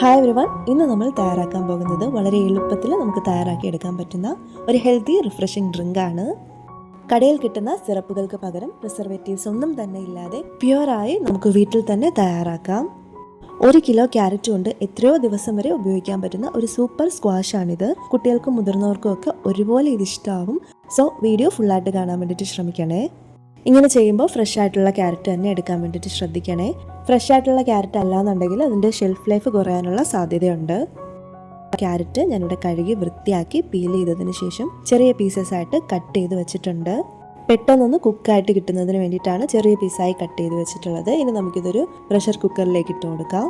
Hi everyone, ഇന്ന് നമ്മൾ തയ്യാറാക്കാൻ പോകുന്നത് വളരെ എളുപ്പത്തിൽ നമുക്ക് തയ്യാറാക്കി എടുക്കാൻ പറ്റുന്ന ഒരു ഹെൽത്തി റിഫ്രഷിംഗ് ഡ്രിങ്ക് ആണ്. കടയിൽ കിട്ടുന്ന സിറപ്പുകൾക്ക് പകരം പ്രിസർവേറ്റീവ്സ് ഒന്നും തന്നെ ഇല്ലാതെ പ്യുവറായി നമുക്ക് വീട്ടിൽ തന്നെ തയ്യാറാക്കാം. 1 കിലോ ക്യാരറ്റ് കൊണ്ട് എത്രയോ ദിവസം വരെ ഉപയോഗിക്കാൻ പറ്റുന്ന ഒരു സൂപ്പർ സ്ക്വാഷാണിത്. കുട്ടികൾക്കും മുതിർന്നവർക്കും ഒക്കെ ഒരുപോലെ ഇത് ഇഷ്ടമാവും. സോ വീഡിയോ ഫുള്ളായിട്ട് കാണാൻ വേണ്ടിയിട്ട് ശ്രമിക്കണേ. ഇങ്ങനെ ചെയ്യുമ്പോൾ ഫ്രഷ് ആയിട്ടുള്ള ക്യാരറ്റ് തന്നെ എടുക്കാൻ വേണ്ടിയിട്ട് ശ്രദ്ധിക്കണേ. ഫ്രഷ് ആയിട്ടുള്ള ക്യാരറ്റ് അല്ലാന്നുണ്ടെങ്കിൽ അതിൻ്റെ ഷെൽഫ് ലൈഫ് കുറയാനുള്ള സാധ്യതയുണ്ട്. ക്യാരറ്റ് ഞാനിവിടെ കഴുകി വൃത്തിയാക്കി പീൽ ചെയ്തതിന് ശേഷം ചെറിയ പീസസ് ആയിട്ട് കട്ട് ചെയ്ത് വെച്ചിട്ടുണ്ട്. പെട്ടെന്നൊന്ന് കുക്കായിട്ട് കിട്ടുന്നതിന് വേണ്ടിയിട്ടാണ് ചെറിയ പീസായി കട്ട് ചെയ്ത് വെച്ചിട്ടുള്ളത്. ഇനി നമുക്കിതൊരു പ്രഷർ കുക്കറിലേക്ക് ഇട്ട് കൊടുക്കാം.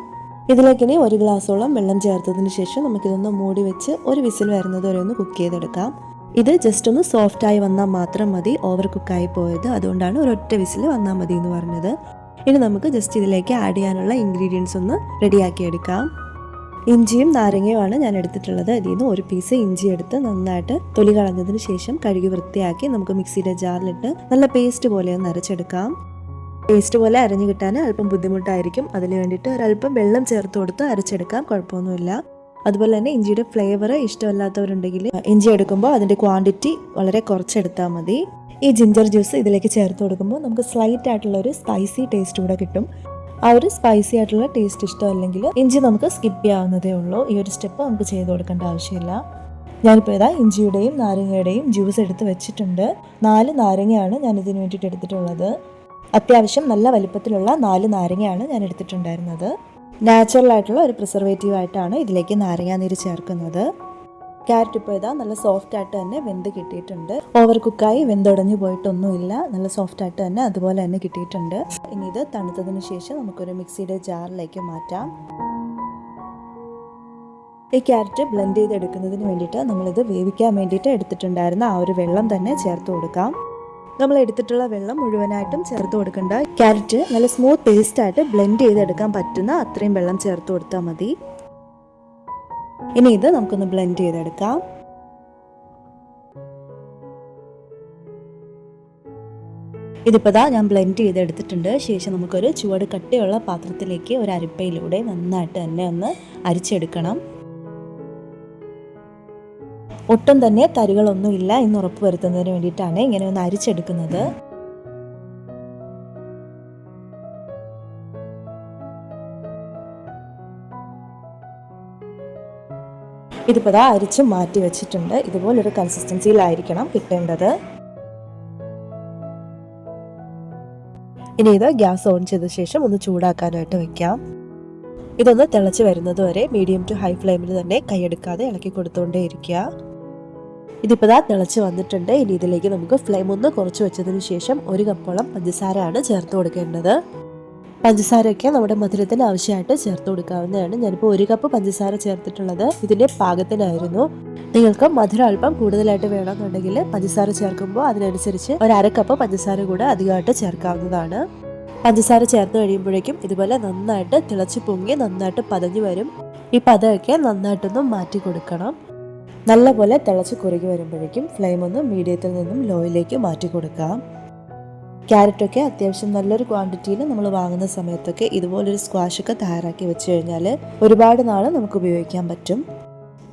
ഇതിലേക്ക് ഇനി 1 ഗ്ലാസോളം വെള്ളം ചേർത്തതിന് ശേഷം നമുക്കിതൊന്ന് മൂടി വെച്ച് ഒരു വിസിൽ വരുന്നത് വരെ ഒന്ന് കുക്ക് ചെയ്തെടുക്കാം. ഇത് ജസ്റ്റ് ഒന്ന് സോഫ്റ്റായി വന്നാൽ മാത്രം മതി, ഓവർ കുക്കായി പോയത്. അതുകൊണ്ടാണ് ഒരൊറ്റ വിസിൽ വന്നാൽ മതി എന്ന് പറഞ്ഞത്. ഇനി നമുക്ക് ജസ്റ്റ് ഇതിലേക്ക് ആഡ് ചെയ്യാനുള്ള ഇൻഗ്രീഡിയൻസ് ഒന്ന് റെഡിയാക്കി എടുക്കാം. ഇഞ്ചിയും നാരങ്ങയുമാണ് ഞാൻ എടുത്തിട്ടുള്ളത്. അതിൽ നിന്ന് ഒരു പീസ് ഇഞ്ചി എടുത്ത് നന്നായിട്ട് തൊലി കളഞ്ഞതിന് ശേഷം കഴുകി വൃത്തിയാക്കി നമുക്ക് മിക്സിയുടെ ജാറിലിട്ട് നല്ല പേസ്റ്റ് പോലെ ഒന്ന് അരച്ചെടുക്കാം. പേസ്റ്റ് പോലെ അരഞ്ഞു കിട്ടാൻ അല്പം ബുദ്ധിമുട്ടായിരിക്കും. അതിന് വേണ്ടിയിട്ട് ഒരല്പം വെള്ളം ചേർത്ത് കൊടുത്ത് അരച്ചെടുക്കാം, കുഴപ്പമൊന്നുമില്ല. അതുപോലെ തന്നെ ഇഞ്ചിയുടെ ഫ്ലേവർ ഇഷ്ടമല്ലാത്തവരുണ്ടെങ്കിൽ ഇഞ്ചി എടുക്കുമ്പോൾ അതിൻ്റെ ക്വാണ്ടിറ്റി വളരെ കുറച്ചെടുത്താൽ മതി. ഈ ജിഞ്ചർ ജ്യൂസ് ഇതിലേക്ക് ചേർത്ത് കൊടുക്കുമ്പോൾ നമുക്ക് സ്ലൈറ്റ് ആയിട്ടുള്ള ഒരു സ്പൈസി ടേസ്റ്റ് കൂടെ കിട്ടും. ആ ഒരു സ്പൈസി ആയിട്ടുള്ള ടേസ്റ്റ് ഇഷ്ടമല്ലെങ്കിൽ ഇഞ്ചി നമുക്ക് സ്കിപ്പ് ചെയ്യാവുന്നതേ ഉള്ളൂ. ഈ ഒരു സ്റ്റെപ്പ് നമുക്ക് ചെയ്ത് കൊടുക്കേണ്ട ആവശ്യമില്ല. ഞാനിപ്പോൾ ഇതാ ഇഞ്ചിയുടെയും നാരങ്ങയുടെയും ജ്യൂസ് എടുത്ത് വെച്ചിട്ടുണ്ട്. 4 നാരങ്ങയാണ് ഞാൻ ഇതിന് വേണ്ടിയിട്ട് എടുത്തിട്ടുള്ളത്. അത്യാവശ്യം നല്ല വലിപ്പത്തിലുള്ള 4 നാരങ്ങയാണ് ഞാൻ എടുത്തിട്ടുണ്ടായിരുന്നത്. നാച്ചുറൽ ആയിട്ടുള്ള ഒരു പ്രിസർവേറ്റീവ് ആയിട്ടാണ് ഇതിലേക്ക് നാരങ്ങാനീര് ചേർക്കുന്നത്. ക്യാരറ്റ് ഇപ്പോൾ ഇതാ നല്ല സോഫ്റ്റ് ആയിട്ട് തന്നെ വെന്ത് കിട്ടിയിട്ടുണ്ട്. ഓവർ കുക്കായി വെന്തുടഞ്ഞു പോയിട്ടൊന്നുമില്ല, നല്ല സോഫ്റ്റ് ആയിട്ട് തന്നെ അതുപോലെ തന്നെ കിട്ടിയിട്ടുണ്ട്. ഇനി ഇത് തണുത്തതിന് ശേഷം നമുക്കൊരു മിക്സിയുടെ ജാറിലേക്ക് മാറ്റാം. ഈ ക്യാരറ്റ് ബ്ലെൻഡ് ചെയ്തെടുക്കുന്നതിന് വേണ്ടിയിട്ട് നമ്മളിത് വേവിക്കാൻ വേണ്ടിയിട്ട് എടുത്തിട്ടുണ്ടായിരുന്ന ആ ഒരു വെള്ളം തന്നെ ചേർത്ത് കൊടുക്കാം. നമ്മൾ എടുത്തിട്ടുള്ള വെള്ളം മുഴുവനായിട്ടും ചേർത്ത് കൊടുക്കേണ്ട. ക്യാരറ്റ് നല്ല സ്മൂത്ത് പേസ്റ്റ് ആയിട്ട് ബ്ലെൻഡ് ചെയ്തെടുക്കാൻ പറ്റുന്ന അത്രയും വെള്ളം ചേർത്ത് കൊടുത്താൽ മതി. ഇനി ഇത് നമുക്കൊന്ന് ബ്ലെൻഡ് ചെയ്തെടുക്കാം. ഇതിപ്പോൾ ഞാൻ ബ്ലെൻഡ് ചെയ്തെടുത്തിട്ടുണ്ട്. ശേഷം നമുക്കൊരു ചുവട് കട്ടിയുള്ള പാത്രത്തിലേക്ക് ഒരു അരിപ്പയിലൂടെ നന്നായിട്ട് തന്നെ ഒന്ന് അരിച്ചെടുക്കണം. ഒട്ടും തന്നെ തരികളൊന്നുമില്ല എന്ന് ഉറപ്പ് വരുത്തുന്നതിന് വേണ്ടിയിട്ടാണ് ഇങ്ങനെ ഒന്ന് അരിച്ചെടുക്കുന്നത്. ഇതിപ്പോൾ അരിച്ച് മാറ്റി വെച്ചിട്ടുണ്ട്. ഇതുപോലൊരു കൺസിസ്റ്റൻസിയിലായിരിക്കണം കിട്ടേണ്ടത്. ഇനി ഇത് ഗ്യാസ് ഓൺ ചെയ്ത ശേഷം ഒന്ന് ചൂടാക്കാനായിട്ട് വെക്കാം. ഇതൊന്ന് തിളച്ച് വരുന്നത് വരെ മീഡിയം ടു ഹൈ ഫ്ലെയിമിൽ തന്നെ കൈയെടുക്കാതെ ഇളക്കി കൊടുത്തുകൊണ്ടേ ഇരിക്കുക. ഇതിപ്പോൾ തിളച്ച് വന്നിട്ടുണ്ട്. ഇനി ഇതിലേക്ക് നമുക്ക് ഫ്ലെയിം ഒന്ന് കുറച്ച് വെച്ചതിന് ശേഷം 1 കപ്പോളം പഞ്ചസാരയാണ് ചേർത്ത് കൊടുക്കേണ്ടത്. പഞ്ചസാരയൊക്കെ നമ്മുടെ മധുരത്തിന് ആവശ്യമായിട്ട് ചേർത്ത് കൊടുക്കാവുന്നതാണ്. ഞാനിപ്പോൾ 1 കപ്പ് പഞ്ചസാര ചേർത്തിട്ടുള്ളത് ഇതിൻ്റെ പാകത്തിനായിരുന്നു. നിങ്ങൾക്ക് മധുരം അല്പം കൂടുതലായിട്ട് വേണമെന്നുണ്ടെങ്കിൽ പഞ്ചസാര ചേർക്കുമ്പോൾ അതിനനുസരിച്ച് 1/2 കപ്പ് പഞ്ചസാര കൂടെ അധികമായിട്ട് ചേർക്കാവുന്നതാണ്. പഞ്ചസാര ചേർത്ത് കഴിയുമ്പോഴേക്കും ഇതുപോലെ നന്നായിട്ട് തിളച്ച് പൊങ്ങി നന്നായിട്ട് പതഞ്ഞു വരും. ഈ പതമൊക്കെ നന്നായിട്ടൊന്ന് മാറ്റി കൊടുക്കണം. നല്ലപോലെ തിളച്ച് കുറുകി വരുമ്പോഴേക്കും ഫ്ലെയിം ഒന്ന് മീഡിയത്തിൽ നിന്നും ലോയിലേക്ക് മാറ്റി കൊടുക്കാം. ക്യാരറ്റൊക്കെ അത്യാവശ്യം നല്ലൊരു ക്വാണ്ടിറ്റിയിൽ നമ്മൾ വാങ്ങുന്ന സമയത്തൊക്കെ ഇതുപോലൊരു സ്ക്വാഷൊക്കെ തയ്യാറാക്കി വെച്ച് കഴിഞ്ഞാൽ ഒരുപാട് നാൾ നമുക്ക് ഉപയോഗിക്കാൻ പറ്റും.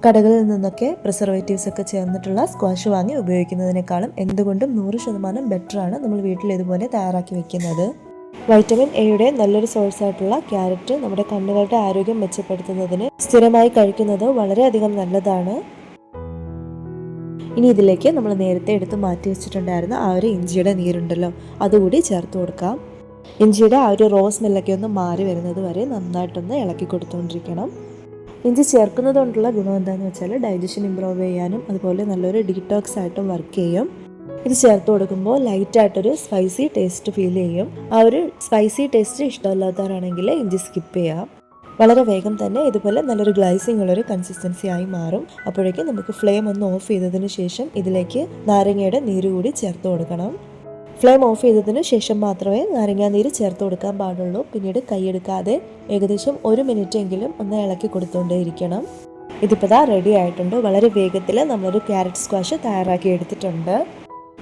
കടകളിൽ നിന്നൊക്കെ പ്രിസർവേറ്റീവ്സ് ഒക്കെ ചേർന്നിട്ടുള്ള സ്ക്വാഷ് വാങ്ങി ഉപയോഗിക്കുന്നതിനേക്കാളും എന്തുകൊണ്ടും 100% ബെറ്ററാണ് നമ്മൾ വീട്ടിൽ ഇതുപോലെ തയ്യാറാക്കി വെക്കുന്നത്. വൈറ്റമിൻ എയുടെ നല്ലൊരു സോഴ്സ് ആയിട്ടുള്ള ക്യാരറ്റ് നമ്മുടെ കണ്ണുകളുടെ ആരോഗ്യം മെച്ചപ്പെടുത്തുന്നതിന് സ്ഥിരമായി കഴിക്കുന്നത് വളരെയധികം നല്ലതാണ്. ഇനി ഇതിലേക്ക് നമ്മൾ നേരത്തെ എടുത്ത് മാറ്റി വെച്ചിട്ടുണ്ടായിരുന്ന ആ ഒരു ഇഞ്ചിയുടെ നീരുണ്ടല്ലോ, അതുകൂടി ചേർത്ത് കൊടുക്കാം. ഇഞ്ചിയുടെ ആ ഒരു റോസ് സ്മെല്ലൊക്കെ ഒന്ന് മാറി വരുന്നത് വരെ നന്നായിട്ടൊന്ന് ഇളക്കി കൊടുത്തുകൊണ്ടിരിക്കണം. ഇഞ്ചി ചേർക്കുന്നത് കൊണ്ടുള്ള ഗുണം എന്താണെന്ന് വെച്ചാൽ ഡൈജഷൻ ഇമ്പ്രൂവ് ചെയ്യാനും അതുപോലെ നല്ലൊരു ഡീറ്റോക്സ് ആയിട്ടും വർക്ക് ചെയ്യും. ഇത് ചേർത്ത് കൊടുക്കുമ്പോൾ ലൈറ്റായിട്ടൊരു സ്പൈസി ടേസ്റ്റ് ഫീൽ ചെയ്യും. ആ ഒരു സ്പൈസി ടേസ്റ്റ് ഇഷ്ടമല്ലാത്തവരാണെങ്കിൽ ഇഞ്ചി സ്കിപ്പ് ചെയ്യാം. വളരെ വേഗം തന്നെ ഇതുപോലെ നല്ലൊരു ഗ്ലൈസിങ് ഉള്ളൊരു കൺസിസ്റ്റൻസി ആയി മാറും. അപ്പോഴേക്കും നമുക്ക് ഫ്ലെയിം ഒന്ന് ഓഫ് ചെയ്തതിന് ശേഷം ഇതിലേക്ക് നാരങ്ങയുടെ നീര് കൂടി ചേർത്ത് കൊടുക്കണം. ഫ്ലെയിം ഓഫ് ചെയ്തതിന് ശേഷം മാത്രമേ നാരങ്ങാ നീര് ചേർത്ത് കൊടുക്കാൻ പാടുള്ളൂ. പിന്നീട് കൈയെടുക്കാതെ ഏകദേശം 1 മിനിറ്റ് എങ്കിലും ഒന്ന് ഇളക്കി കൊടുത്തുകൊണ്ടേ ഇരിക്കണം. ഇതിപ്പോൾ റെഡി ആയിട്ടുണ്ട്. വളരെ വേഗത്തിൽ നമ്മളൊരു ക്യാരറ്റ് സ്ക്വാഷ് തയ്യാറാക്കി എടുത്തിട്ടുണ്ട്.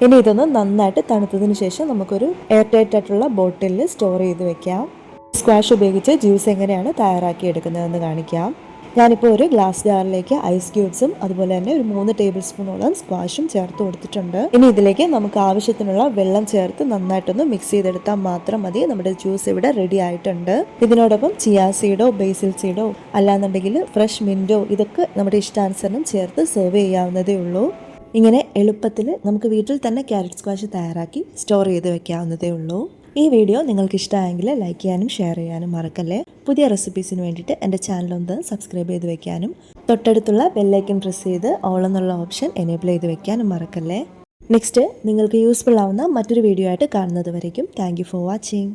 ഇനി ഇതൊന്ന് നന്നായിട്ട് തണുത്തതിന് ശേഷം നമുക്കൊരു എയർ ടൈറ്റ് ആയിട്ടുള്ള ബോട്ടിലിൽ സ്റ്റോർ ചെയ്ത് വെക്കാം. സ്ക്വാഷ് ഉപയോഗിച്ച് ജ്യൂസ് എങ്ങനെയാണ് തയ്യാറാക്കി എടുക്കുന്നതെന്ന് കാണിക്കാം. ഞാനിപ്പോൾ ഒരു ഗ്ലാസ് ജാറിലേക്ക് ഐസ് ക്യൂബ്സും അതുപോലെ തന്നെ ഒരു 3 ടേബിൾ സ്പൂണോളം സ്ക്വാഷും ചേർത്ത് കൊടുത്തിട്ടുണ്ട്. ഇനി ഇതിലേക്ക് നമുക്ക് ആവശ്യത്തിനുള്ള വെള്ളം ചേർത്ത് നന്നായിട്ടൊന്ന് മിക്സ് ചെയ്തെടുത്താൽ മാത്രം മതി. നമ്മുടെ ജ്യൂസ് ഇവിടെ റെഡി ആയിട്ടുണ്ട്. ഇതിനോടൊപ്പം ചിയാ സീഡോ ബേസിൽ സീഡോ അല്ലാന്നുണ്ടെങ്കിൽ ഫ്രഷ് മിൻറ്റോ ഇതൊക്കെ നമ്മുടെ ഇഷ്ടാനുസരണം ചേർത്ത് സെർവ് ചെയ്യാവുന്നതേ ഉള്ളൂ. ഇങ്ങനെ എളുപ്പത്തിൽ നമുക്ക് വീട്ടിൽ തന്നെ ക്യാരറ്റ് സ്ക്വാഷ് തയ്യാറാക്കി സ്റ്റോർ ചെയ്ത് വെക്കാവുന്നതേ ഉള്ളൂ. ഈ വീഡിയോ നിങ്ങൾക്ക് ഇഷ്ടമായെങ്കിൽ ലൈക്ക് ചെയ്യാനും ഷെയർ ചെയ്യാനും മറക്കല്ലേ. പുതിയ റെസിപ്പീസിന് വേണ്ടിയിട്ട് എൻ്റെ ചാനൽ ഒന്ന് സബ്സ്ക്രൈബ് ചെയ്ത് വെക്കാനും തൊട്ടടുത്തുള്ള ബെല്ലൈക്കൺ പ്രസ് ചെയ്ത് ഓൾ എന്നുള്ള ഓപ്ഷൻ എനേബിൾ ചെയ്ത് വെക്കാനും മറക്കല്ലേ. നെക്സ്റ്റ് നിങ്ങൾക്ക് യൂസ്ഫുൾ ആവുന്ന മറ്റൊരു വീഡിയോ ആയിട്ട് കാണുന്നത് വരയ്ക്കും താങ്ക് യു ഫോർ വാച്ചിങ്.